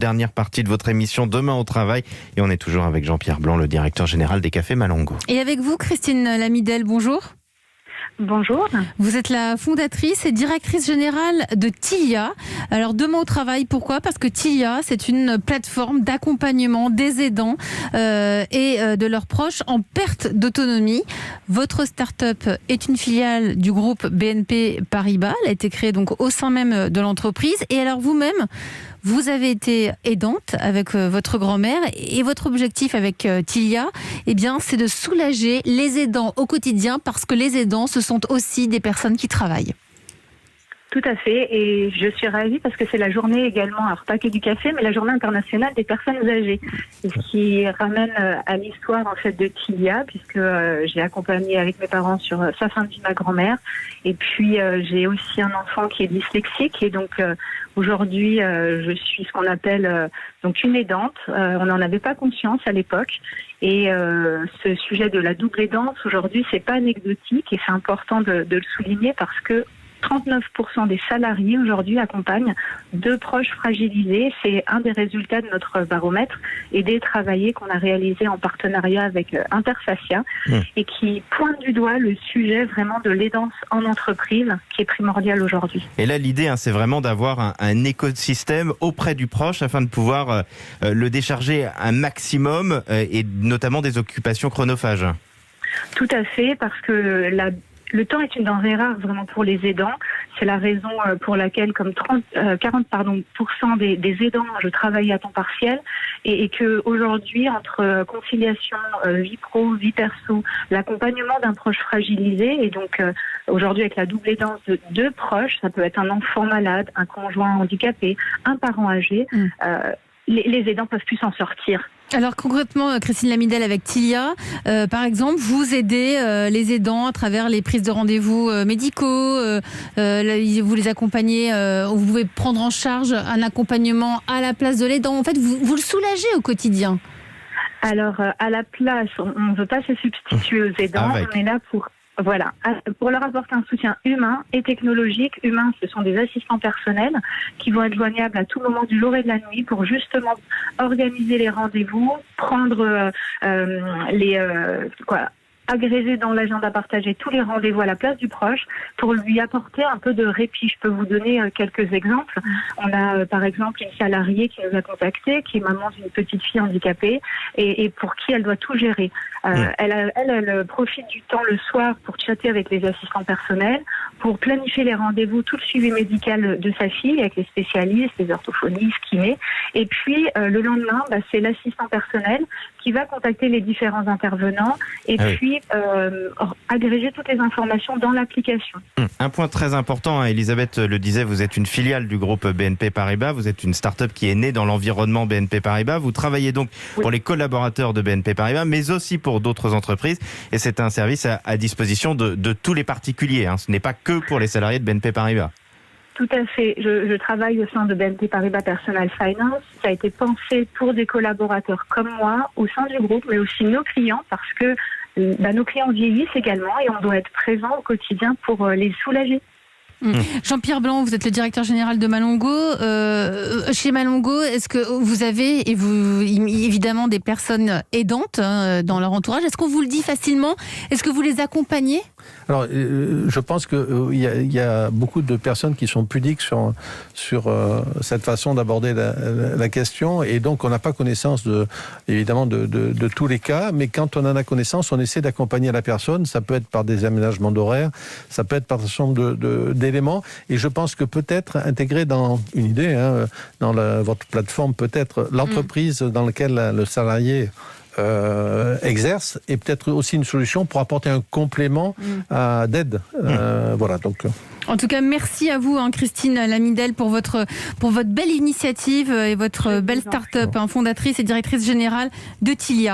Dernière partie de votre émission Demain au travail. Et on est toujours avec Jean-Pierre Blanc, le directeur général des Cafés Malongo. Et avec vous, Christine Lamidel, bonjour. Bonjour. Vous êtes la fondatrice et directrice générale de Tilia. Alors, Demain au travail, pourquoi ? Parce que Tilia, c'est une plateforme d'accompagnement des aidants et de leurs proches en perte d'autonomie. Votre start-up est une filiale du groupe BNP Paribas. Elle a été créée donc au sein même de l'entreprise. Et alors, vous-même, vous avez été aidante avec votre grand-mère et votre objectif avec Tilia, eh bien, c'est de soulager les aidants au quotidien parce que les aidants, ce sont aussi des personnes qui travaillent. Tout à fait, et je suis ravie parce que c'est la journée également, alors pas que du café, mais la journée internationale des personnes âgées. Et ce qui ramène à l'histoire en fait de Tilia, puisque j'ai accompagné avec mes parents sur sa fin de vie ma grand-mère, et puis j'ai aussi un enfant qui est dyslexique, et donc aujourd'hui je suis ce qu'on appelle donc une aidante. On n'en avait pas conscience à l'époque, et ce sujet de la double aidance aujourd'hui c'est pas anecdotique, et c'est important de le souligner parce que 39% des salariés aujourd'hui accompagnent deux proches fragilisés. C'est un des résultats de notre baromètre et des travaillés qu'on a réalisés en partenariat avec Interfacia et qui pointe du doigt le sujet vraiment de l'aidance en entreprise qui est primordial aujourd'hui. Et là, l'idée, c'est vraiment d'avoir un écosystème auprès du proche afin de pouvoir le décharger un maximum et notamment des occupations chronophages. Tout à fait, parce que le temps est une denrée rare vraiment pour les aidants. C'est la raison pour laquelle, comme 40% des aidants, je travaille à temps partiel et que aujourd'hui, entre conciliation, vie pro, vie perso, l'accompagnement d'un proche fragilisé et donc aujourd'hui avec la double aidance de deux proches, ça peut être un enfant malade, un conjoint handicapé, un parent âgé, les aidants peuvent plus s'en sortir. Alors concrètement, Christine Lamidel, avec Tilia, par exemple, vous aidez les aidants à travers les prises de rendez-vous médicaux, vous les accompagnez, vous pouvez prendre en charge un accompagnement à la place de l'aidant. En fait, vous le soulagez au quotidien. Alors, à la place, on ne veut pas se substituer aux aidants, on est là pour leur apporter un soutien humain et technologique. Humain, ce sont des assistants personnels qui vont être joignables à tout moment du jour et de la nuit pour justement organiser les rendez-vous, prendre agréger dans l'agenda partagé tous les rendez-vous à la place du proche pour lui apporter un peu de répit. Je peux vous donner quelques exemples. On a par exemple une salariée qui nous a contacté, qui est maman d'une petite fille handicapée et pour qui elle doit tout gérer. Elle profite du temps le soir pour chatter avec les assistants personnels, pour planifier les rendez-vous, tout le suivi médical de sa fille avec les spécialistes, les orthophonistes, kinés. Et puis le lendemain, c'est l'assistant personnel qui va contacter les différents intervenants et puis agréger toutes les informations dans l'application. Un point très important, Elisabeth le disait, vous êtes une filiale du groupe BNP Paribas, vous êtes une start-up qui est née dans l'environnement BNP Paribas, vous travaillez donc pour les collaborateurs de BNP Paribas, mais aussi pour d'autres entreprises, et c'est un service à disposition de tous les particuliers, ce n'est pas que pour les salariés de BNP Paribas. Tout à fait. Je travaille au sein de BNP Paribas Personal Finance. Ça a été pensé pour des collaborateurs comme moi, au sein du groupe, mais aussi nos clients, parce que nos clients vieillissent également et on doit être présent au quotidien pour les soulager. Jean-Pierre Blanc, vous êtes le directeur général de Malongo. Chez Malongo, est-ce que vous avez évidemment des personnes aidantes dans leur entourage ? Est-ce qu'on vous le dit facilement ? Est-ce que vous les accompagnez ? Alors, je pense qu'il y a beaucoup de personnes qui sont pudiques sur cette façon d'aborder la question, et donc on n'a pas connaissance évidemment de tous les cas, mais quand on en a connaissance, on essaie d'accompagner la personne. Ça peut être par des aménagements d'horaires, ça peut être par un certain nombre d'éléments, et je pense que peut-être intégrer dans une idée, dans votre plateforme, peut-être l'entreprise dans laquelle le salarié exerce est peut-être aussi une solution pour apporter un complément d'aide. Voilà, donc. En tout cas, merci à vous, Christine Lamidel, pour votre belle initiative et votre belle start-up, fondatrice et directrice générale de Tilia.